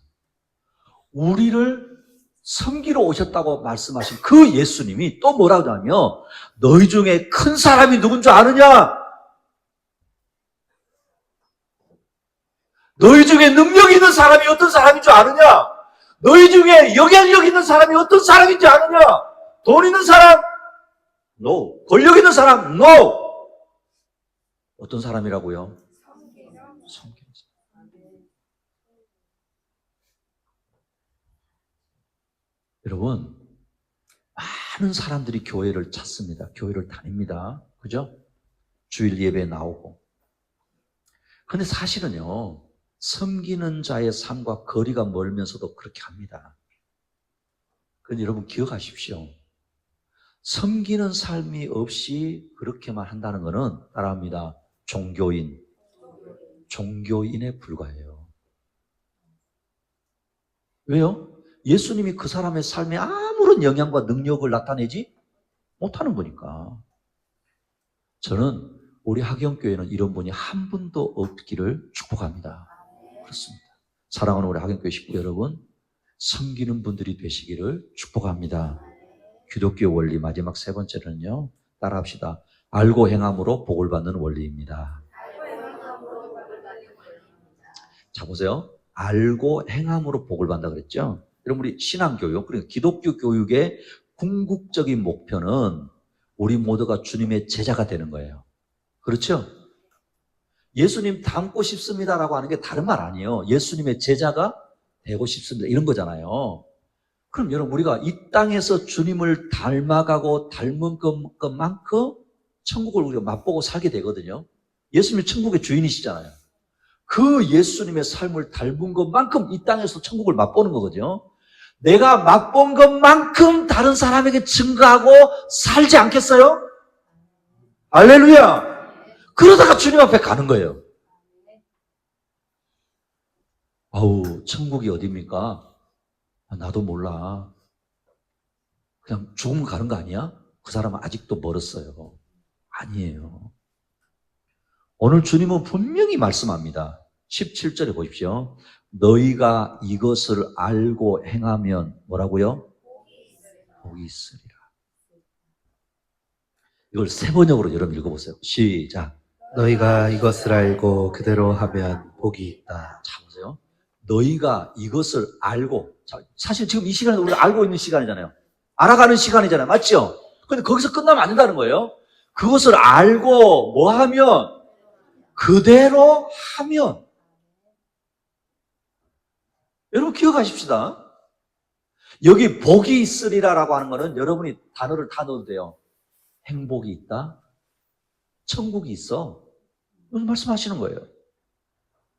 우리를 섬기러 오셨다고 말씀하신 그 예수님이 또 뭐라고 하냐면 너희 중에 큰 사람이 누군 줄 아느냐? 너희 중에 능력 있는 사람이 어떤 사람인 줄 아느냐? 너희 중에 영향력 있는 사람이 어떤 사람인지 아느냐? 돈 있는 사람? No. 권력 있는 사람? No. 어떤 사람이라고요? 섬기는 사람. 여러분, 많은 사람들이 교회를 찾습니다. 교회를 다닙니다. 그죠? 주일 예배에 나오고. 근데 사실은요, 섬기는 자의 삶과 거리가 멀면서도 그렇게 합니다. 그런데 여러분 기억하십시오. 섬기는 삶이 없이 그렇게만 한다는 것은 따라합니다. 종교인에 불과해요. 왜요? 예수님이 그 사람의 삶에 아무런 영향과 능력을 나타내지 못하는 거니까. 저는 우리 학영교회는 이런 분이 한 분도 없기를 축복합니다. 그렇습니다. 사랑하는 우리 학영교회 식구 여러분, 섬기는 분들이 되시기를 축복합니다. 기독교 원리 마지막 세 번째는요, 따라합시다. 알고 행함으로 복을 받는 원리입니다. 자 보세요. 알고 행함으로 복을 받는다 그랬죠? 여러분 우리 신앙교육, 그러니까 기독교 교육의 궁극적인 목표는 우리 모두가 주님의 제자가 되는 거예요. 그렇죠? 예수님 닮고 싶습니다라고 하는 게 다른 말 아니에요. 예수님의 제자가 되고 싶습니다. 이런 거잖아요. 그럼 여러분 우리가 이 땅에서 주님을 닮아가고 닮은 것만큼 천국을 우리가 맛보고 살게 되거든요. 예수님이 천국의 주인이시잖아요. 그 예수님의 삶을 닮은 것만큼 이 땅에서 천국을 맛보는 거거든요. 내가 맛본 것만큼 다른 사람에게 증거하고 살지 않겠어요? 할렐루야! 그러다가 주님 앞에 가는 거예요. 아우, 천국이 어디입니까? 나도 몰라. 그냥 죽으면 가는 거 아니야? 그 사람은 아직도 멀었어요. 아니에요. 오늘 주님은 분명히 말씀합니다. 17절에 보십시오. 너희가 이것을 알고 행하면 뭐라고요? 복이 있으리라. 이걸 세 번역으로 여러분 읽어보세요. 시작. 너희가 이것을 알고 그대로 하면 복이 있다. 자 보세요. 너희가 이것을 알고, 사실 지금 이 시간에 우리가 알고 있는 시간이잖아요. 알아가는 시간이잖아요. 맞죠? 근데 거기서 끝나면 안 된다는 거예요. 그것을 알고 뭐 하면? 그대로 하면. 여러분 기억하십시다. 여기 복이 있으리라라고 하는 거는 여러분이 단어를 다 넣어도 돼요. 행복이 있다? 천국이 있어. 무슨 말씀하시는 거예요?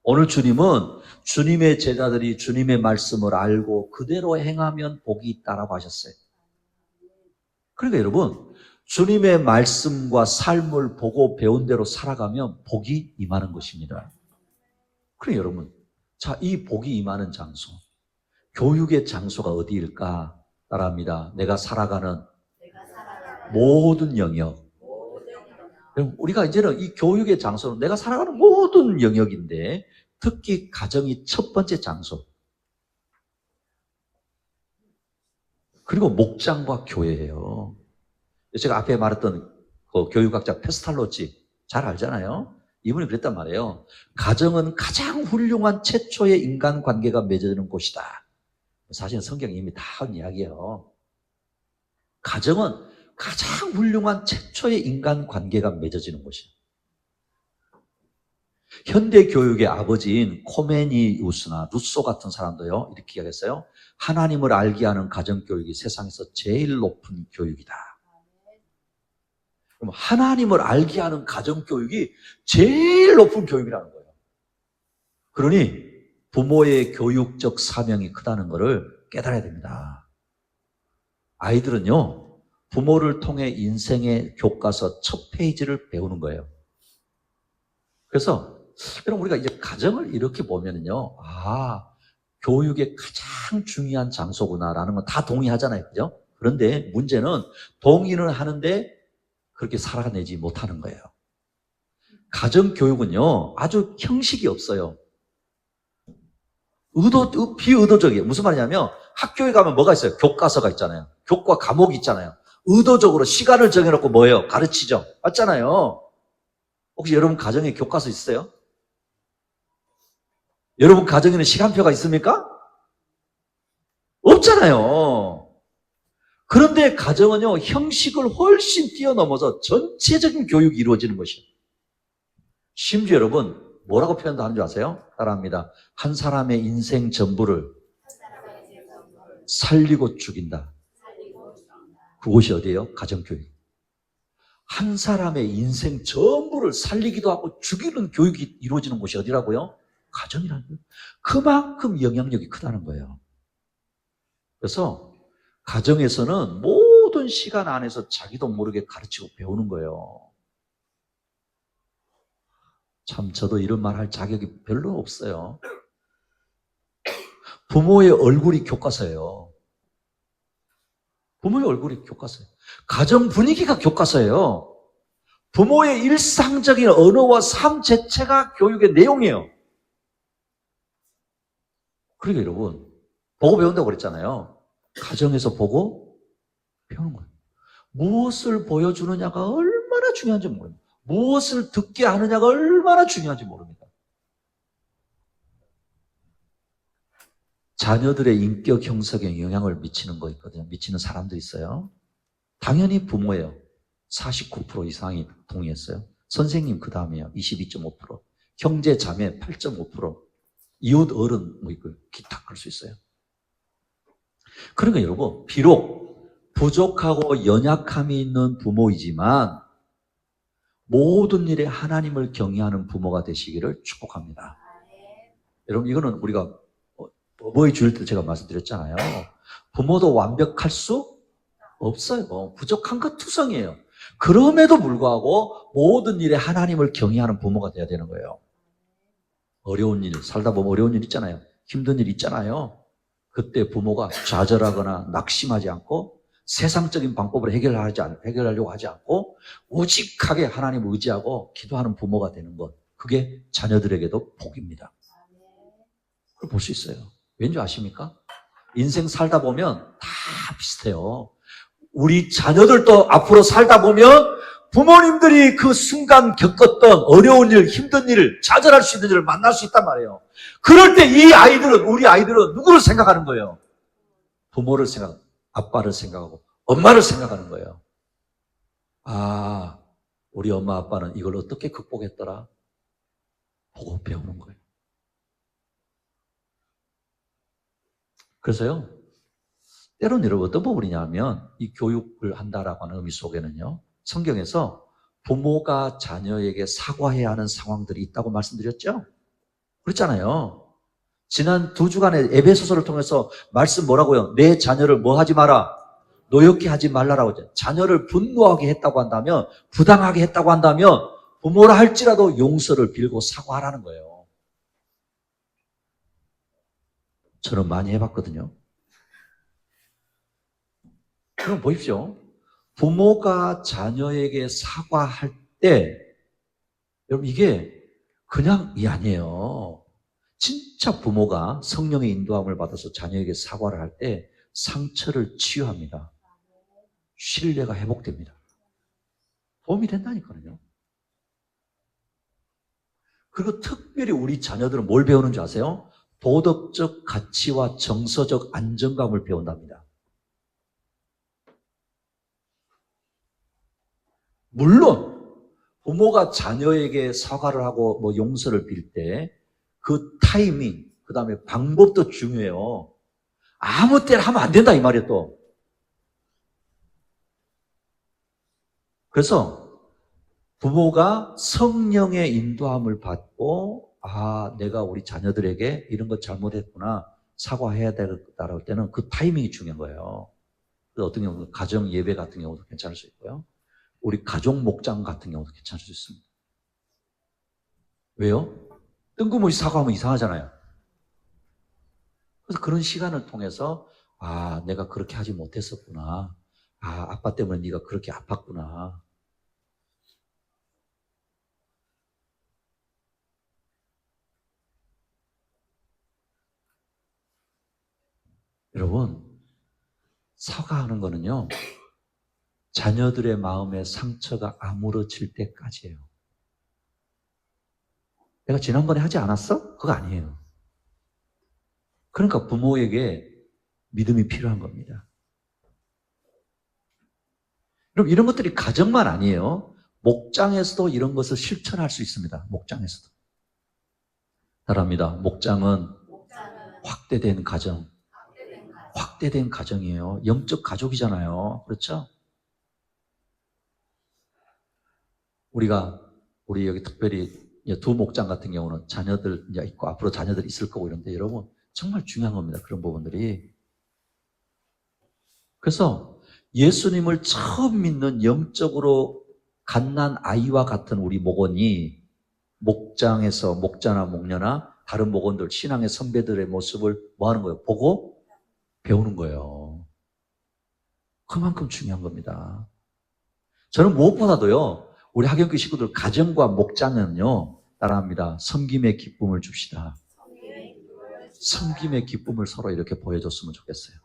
오늘 주님은 주님의 제자들이 주님의 말씀을 알고 그대로 행하면 복이 있다라고 하셨어요. 그러니까 여러분, 주님의 말씀과 삶을 보고 배운 대로 살아가면 복이 임하는 것입니다. 그래 여러분, 자, 이 복이 임하는 장소, 교육의 장소가 어디일까? 따라합니다. 내가 살아가는 모든 영역. 여러분, 우리가 이제는 이 교육의 장소는 내가 살아가는 모든 영역인데 특히 가정이 첫 번째 장소. 그리고 목장과 교회예요. 제가 앞에 말했던 그 교육학자 페스탈로치 잘 알잖아요. 이분이 그랬단 말이에요. 가정은 가장 훌륭한 최초의 인간관계가 맺어지는 곳이다. 사실은 성경이 이미 다 한 이야기예요. 가정은 가장 훌륭한 최초의 인간관계가 맺어지는 곳이에요. 현대 교육의 아버지인 코메니우스나 루소 같은 사람도요, 이렇게 이야기했어요. 하나님을 알게 하는 가정교육이 세상에서 제일 높은 교육이다. 그럼 하나님을 알게 하는 가정교육이 제일 높은 교육이라는 거예요. 그러니 부모의 교육적 사명이 크다는 것을 깨달아야 됩니다. 아이들은요, 부모를 통해 인생의 교과서 첫 페이지를 배우는 거예요. 그래서 여러분, 우리가 이제 가정을 이렇게 보면은요, 아, 교육의 가장 중요한 장소구나라는 건 다 동의하잖아요. 그죠? 그런데 문제는 동의는 하는데 그렇게 살아내지 못하는 거예요. 가정교육은요, 아주 형식이 없어요. 비의도적이에요. 무슨 말이냐면 학교에 가면 뭐가 있어요? 교과서가 있잖아요. 교과 과목이 있잖아요. 의도적으로 시간을 정해놓고 뭐예요? 가르치죠. 맞잖아요. 혹시 여러분 가정에 교과서 있어요? 여러분 가정에는 시간표가 있습니까? 없잖아요. 그런데 가정은요, 형식을 훨씬 뛰어넘어서 전체적인 교육이 이루어지는 것이에요. 심지어 여러분, 뭐라고 표현도 하는 줄 아세요? 따라합니다. 한 사람의 인생 전부를 살리고 죽인다. 그곳이 어디예요? 가정교육. 한 사람의 인생 전부를 살리기도 하고 죽이는 교육이 이루어지는 곳이 어디라고요? 가정이라는 거예요. 그만큼 영향력이 크다는 거예요. 그래서 가정에서는 모든 시간 안에서 자기도 모르게 가르치고 배우는 거예요. 참 저도 이런 말 할 자격이 별로 없어요. 부모의 얼굴이 교과서예요. 부모의 얼굴이 교과서예요. 가정 분위기가 교과서예요. 부모의 일상적인 언어와 삶 자체가 교육의 내용이에요. 그러니까 여러분, 보고 배운다고 그랬잖아요. 가정에서 보고 배우는 거예요. 무엇을 보여주느냐가 얼마나 중요한지 모릅니다. 무엇을 듣게 하느냐가 얼마나 중요한지 모릅니다. 자녀들의 인격 형성에 영향을 미치는 거 있거든요. 미치는 사람들이 있어요. 당연히 부모예요. 49% 이상이 동의했어요. 선생님 그 다음에요. 22.5%. 형제 자매 8.5%. 이웃 어른 뭐 있고 기타 그럴 수 있어요. 그러니까 여러분, 비록 부족하고 연약함이 있는 부모이지만 모든 일에 하나님을 경외하는 부모가 되시기를 축복합니다. 여러분, 이거는 우리가 어버이 주일 때 제가 말씀드렸잖아요. 부모도 완벽할 수 없어요. 부족한 것 투성이에요. 그럼에도 불구하고 모든 일에 하나님을 경외하는 부모가 돼야 되는 거예요. 어려운 일, 살다 보면 어려운 일 있잖아요. 힘든 일 있잖아요. 그때 부모가 좌절하거나 낙심하지 않고 세상적인 방법으로 해결하려고 하지 않고 오직하게 하나님을 의지하고 기도하는 부모가 되는 것. 그게 자녀들에게도 복입니다. 그걸 볼 수 있어요. 왠지 아십니까? 인생 살다 보면 다 비슷해요. 우리 자녀들도 앞으로 살다 보면 부모님들이 그 순간 겪었던 어려운 일, 힘든 일을 좌절할 수 있는 일을 만날 수 있단 말이에요. 그럴 때 우리 아이들은 누구를 생각하는 거예요? 부모를 생각하고, 아빠를 생각하고, 엄마를 생각하는 거예요. 아, 우리 엄마 아빠는 이걸 어떻게 극복했더라? 보고 배우는 거예요. 그래서요, 때로는 여러분 어떤 부분이냐면 이 교육을 한다라고 하는 의미 속에는요, 성경에서 부모가 자녀에게 사과해야 하는 상황들이 있다고 말씀드렸죠? 그렇잖아요. 지난 2주간의 에베소서를 통해서 말씀 뭐라고요? 내 자녀를 뭐 하지 마라? 노엽게 하지 말라라고 하죠. 자녀를 분노하게 했다고 한다면, 부당하게 했다고 한다면 부모라 할지라도 용서를 빌고 사과하라는 거예요. 저는 많이 해봤거든요. 그럼 보십시오. 부모가 자녀에게 사과할 때, 여러분 이게 그냥이 아니에요. 진짜 부모가 성령의 인도함을 받아서 자녀에게 사과를 할 때 상처를 치유합니다. 신뢰가 회복됩니다. 도움이 된다니까요. 그리고 특별히 우리 자녀들은 뭘 배우는 줄 아세요? 도덕적 가치와 정서적 안정감을 배운답니다. 물론 부모가 자녀에게 사과를 하고 뭐 용서를 빌 때 그 타이밍, 그 다음에 방법도 중요해요. 아무 때나 하면 안 된다 이 말이에요 또. 그래서 부모가 성령의 인도함을 받고 내가 우리 자녀들에게 이런 것 잘못했구나 사과해야 되겠다라고 할 때는 그 타이밍이 중요한 거예요. 그래서 어떤 경우는 가정 예배 같은 경우도 괜찮을 수 있고요. 우리 가족 목장 같은 경우도 괜찮을 수 있습니다. 왜요? 뜬금없이 사과하면 이상하잖아요. 그래서 그런 시간을 통해서 내가 그렇게 하지 못했었구나. 아빠 때문에 네가 그렇게 아팠구나. 여러분, 사과하는 거는요, 자녀들의 마음에 상처가 아물어질 때까지예요. 내가 지난번에 하지 않았어? 그거 아니에요. 그러니까 부모에게 믿음이 필요한 겁니다. 그럼 이런 것들이 가정만 아니에요. 목장에서도 이런 것을 실천할 수 있습니다. 목장에서도. 사랑합니다. 목장은 확대된 가정. 확대된 가정이에요. 영적 가족이잖아요. 그렇죠? 우리 여기 특별히 2 목장 같은 경우는 자녀들 이제 있고 앞으로 자녀들 있을 거고 이런데 여러분 정말 중요한 겁니다. 그런 부분들이. 그래서 예수님을 처음 믿는 영적으로 갓난 아이와 같은 우리 목원이 목장에서 목자나 목녀나 다른 목원들 신앙의 선배들의 모습을 뭐 하는 거예요? 보고 배우는 거예요. 그만큼 중요한 겁니다. 저는 무엇보다도요, 우리 학연교 식구들 가정과 목장은요, 따라합니다. 섬김의 기쁨을 줍시다. 섬김의 기쁨을 서로 이렇게 보여줬으면 좋겠어요.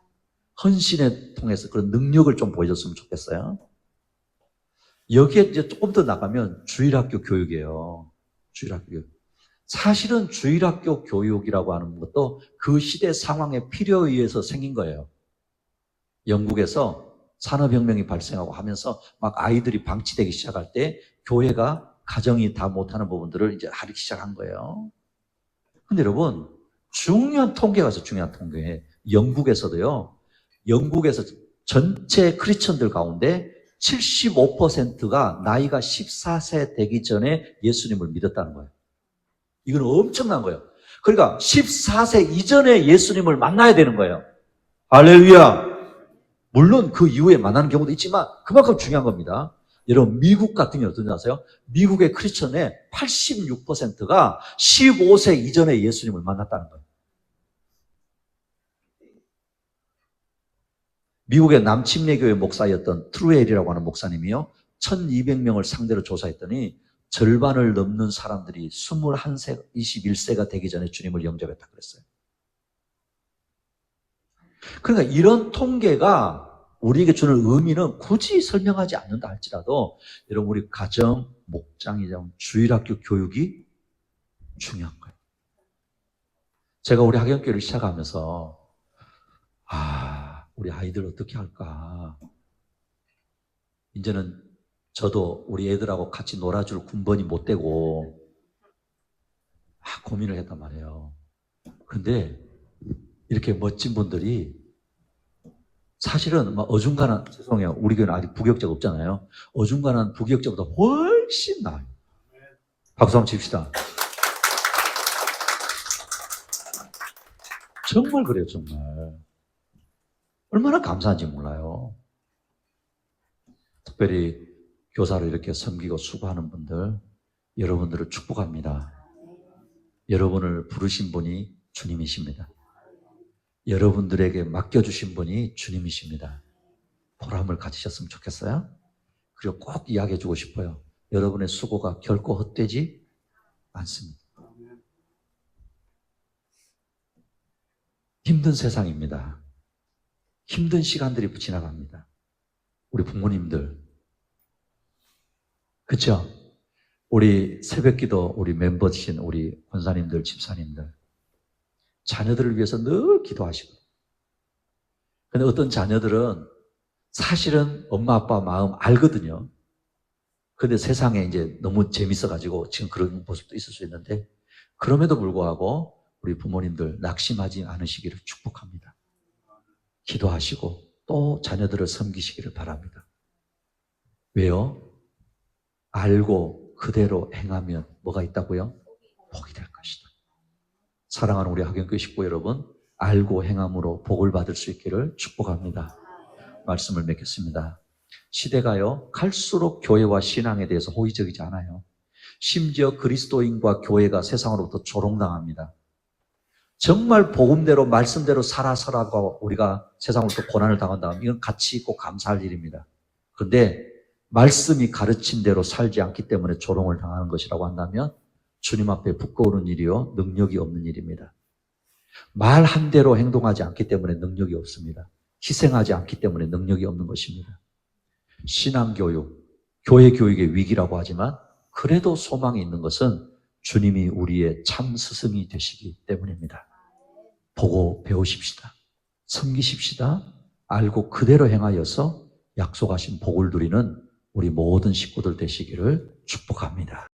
헌신에 통해서 그런 능력을 좀 보여줬으면 좋겠어요. 여기에 이제 조금 더 나가면 주일학교 교육이에요. 주일학교 교육. 사실은 주일학교 교육이라고 하는 것도 그 시대 상황의 필요에 의해서 생긴 거예요. 영국에서 산업혁명이 발생하고 하면서 막 아이들이 방치되기 시작할 때 교회가 가정이 다 못하는 부분들을 이제 하기 시작한 거예요. 근데 여러분, 중요한 통계가 있어요. 중요한 통계. 영국에서도요. 영국에서 전체 크리스천들 가운데 75%가 나이가 14세 되기 전에 예수님을 믿었다는 거예요. 이건 엄청난 거예요. 그러니까 14세 이전에 예수님을 만나야 되는 거예요. 할렐루야. 물론 그 이후에 만나는 경우도 있지만 그만큼 중요한 겁니다. 여러분 미국 같은 경우 어떤지 아세요? 미국의 크리스천의 86%가 15세 이전에 예수님을 만났다는 거예요. 미국의 남침례교회 목사였던 트루엘이라고 하는 목사님이요. 1200명을 상대로 조사했더니 절반을 넘는 사람들이 21세, 21세가 되기 전에 주님을 영접했다 그랬어요. 그러니까 이런 통계가 우리에게 주는 의미는 굳이 설명하지 않는다 할지라도 여러분 우리 가정, 목장이정, 주일학교 교육이 중요한 거예요. 제가 우리 학연교회를 시작하면서 우리 아이들 어떻게 할까? 이제는 저도 우리 애들하고 같이 놀아줄 군번이 못 되고 고민을 했단 말이에요. 근데 이렇게 멋진 분들이 사실은 막 어중간한, 죄송해요. 우리 교회는 아직 부격자가 없잖아요. 어중간한 부격자보다 훨씬 나아요. 박수 한번 칩시다. 정말 그래요, 정말. 얼마나 감사한지 몰라요. 특별히 교사를 이렇게 섬기고 수고하는 분들, 여러분들을 축복합니다. 여러분을 부르신 분이 주님이십니다. 여러분들에게 맡겨주신 분이 주님이십니다. 보람을 가지셨으면 좋겠어요. 그리고 꼭 이야기해주고 싶어요. 여러분의 수고가 결코 헛되지 않습니다. 힘든 세상입니다. 힘든 시간들이 지나갑니다. 우리 부모님들, 그렇죠? 우리 새벽기도 우리 멤버신 우리 권사님들, 집사님들, 자녀들을 위해서 늘 기도하시고. 근데 어떤 자녀들은 사실은 엄마 아빠 마음 알거든요. 근데 세상에 이제 너무 재밌어가지고 지금 그런 모습도 있을 수 있는데, 그럼에도 불구하고 우리 부모님들 낙심하지 않으시기를 축복합니다. 기도하시고 또 자녀들을 섬기시기를 바랍니다. 왜요? 알고 그대로 행하면 뭐가 있다고요? 복이 될 것이다. 사랑하는 우리 학연교회 식구 여러분, 알고 행함으로 복을 받을 수 있기를 축복합니다. 말씀을 맺겠습니다. 시대가요, 갈수록 교회와 신앙에 대해서 호의적이지 않아요. 심지어 그리스도인과 교회가 세상으로부터 조롱당합니다. 정말 복음대로 말씀대로 살아서라고 우리가 세상으로부터 고난을 당한다면 이건 가치 있고 감사할 일입니다. 그런데 말씀이 가르친 대로 살지 않기 때문에 조롱을 당하는 것이라고 한다면 주님 앞에 부끄러운 일이요, 능력이 없는 일입니다. 말한 대로 행동하지 않기 때문에 능력이 없습니다. 희생하지 않기 때문에 능력이 없는 것입니다. 신앙교육, 교회 교육의 위기라고 하지만 그래도 소망이 있는 것은 주님이 우리의 참 스승이 되시기 때문입니다. 보고 배우십시다. 섬기십시다. 알고 그대로 행하여서 약속하신 복을 누리는 우리 모든 식구들 되시기를 축복합니다.